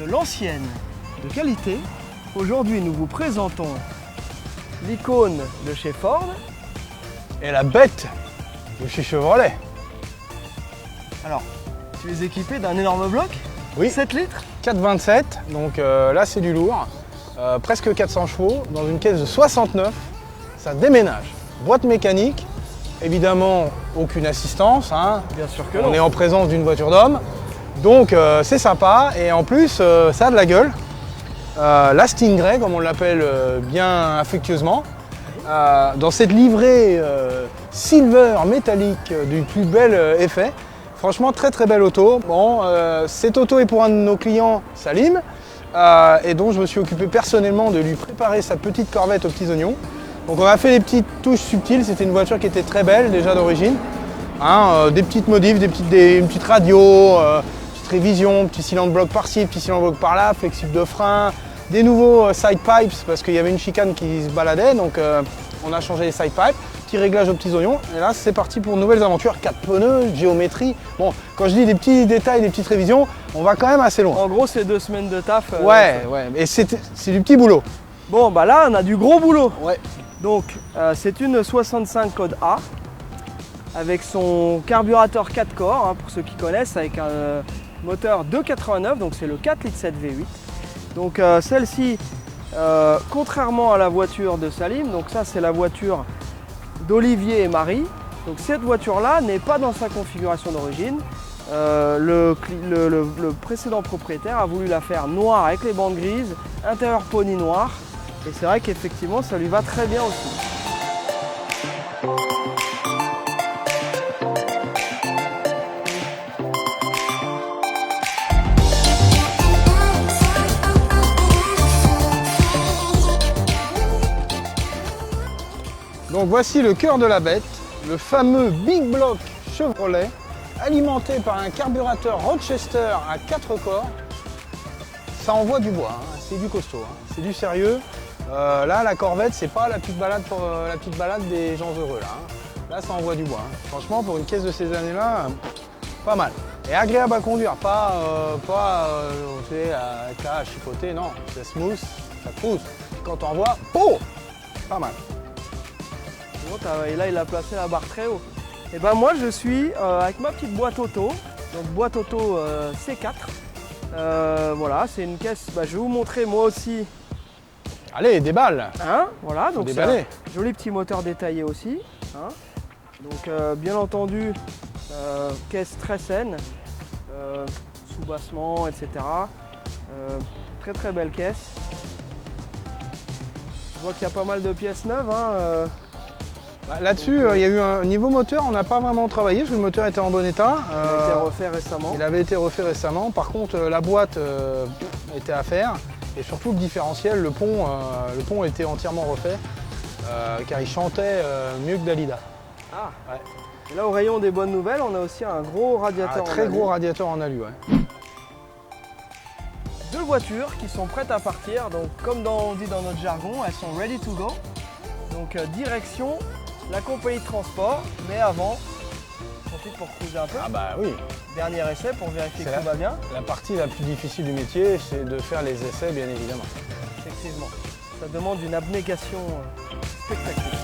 de l'ancienne de qualité. Aujourd'hui, nous vous présentons l'icône de chez Ford. Et la bête de chez Chevrolet. Alors, tu es équipé d'un énorme bloc, Oui. 7 litres. 4,27, donc là c'est du lourd. Presque 400 chevaux, dans une caisse de 69. Ça déménage. Boîte mécanique, évidemment aucune assistance. Hein. Bien sûr que On non. est en présence d'une voiture d'homme. Donc c'est sympa et en plus ça a de la gueule. La Stingray, comme on l'appelle bien affectueusement. Dans cette livrée silver métallique du plus bel effet. Franchement, très très belle auto. Bon, cette auto est pour un de nos clients, Salim, et dont je me suis occupé personnellement de lui préparer sa petite corvette aux petits oignons. Donc on a fait des petites touches subtiles, c'était une voiture qui était très belle déjà d'origine. Hein, des petites modifs, une petite radio, petite révision, petit cylindre bloc par-ci, petit cylindre bloc par-là, flexible de frein, des nouveaux side pipes parce qu'il y avait une chicane qui se baladait, donc on a changé les side pipes, petit réglage aux petits oignons, et là c'est parti pour de nouvelles aventures, 4 pneus, géométrie. Bon, quand je dis des petits détails, des petites révisions, on va quand même assez loin. En gros, c'est 2 semaines de taf. Ouais, et c'est du petit boulot. Bon, bah là, on a du gros boulot. Ouais. Donc, c'est une 65 code A avec son carburateur 4 corps, hein, pour ceux qui connaissent, avec un moteur 2,89, donc c'est le 4 litres 7 V8. Donc celle-ci, contrairement à la voiture de Salim, donc ça c'est la voiture d'Olivier et Marie. Donc cette voiture-là n'est pas dans sa configuration d'origine. Le précédent propriétaire a voulu la faire noire avec les bandes grises, intérieur pony noir. Et c'est vrai qu'effectivement ça lui va très bien aussi. Donc voici le cœur de la bête, le fameux Big Block Chevrolet, alimenté par un carburateur Rochester à 4 corps. Ça envoie du bois, hein, c'est du costaud, hein, c'est du sérieux. Là, la Corvette, c'est pas la petite balade des gens heureux. Là ça envoie du bois. Hein. Franchement, pour une caisse de ces années-là, pas mal. Et agréable à conduire, pas à chipoter, non. C'est smooth, ça pousse. Quand on envoie, pas mal. Et là, il a placé la barre très haut. Et ben moi, je suis avec ma petite boîte auto, donc boîte auto C4. Voilà, c'est une caisse. Je vais vous montrer moi aussi. Allez, déballe. Hein, voilà, donc c'est un joli petit moteur détaillé aussi. Hein. Donc bien entendu, caisse très saine, sous-bassement, etc. Très très belle caisse. Je vois qu'il y a pas mal de pièces neuves. Hein, là-dessus, il y a eu un niveau moteur, on n'a pas vraiment travaillé parce que le moteur était en bon état. Il a été refait récemment. Il avait été refait récemment. Par contre, la boîte était à faire et surtout le différentiel, le pont était entièrement refait car il chantait mieux que Dalida. Ah. Ouais. Et là, au rayon des bonnes nouvelles, on a aussi un gros radiateur en alu. Très gros radiateur en alu, ouais. 2 voitures qui sont prêtes à partir. Donc, comme on dit dans notre jargon, elles sont ready to go. Donc, direction la compagnie de transport, mais avant, on profite pour cruiser un peu. Ah bah oui. Dernier essai pour vérifier que tout va bien. La partie la plus difficile du métier, c'est de faire les essais, bien évidemment. Effectivement. Ça demande une abnégation spectaculaire.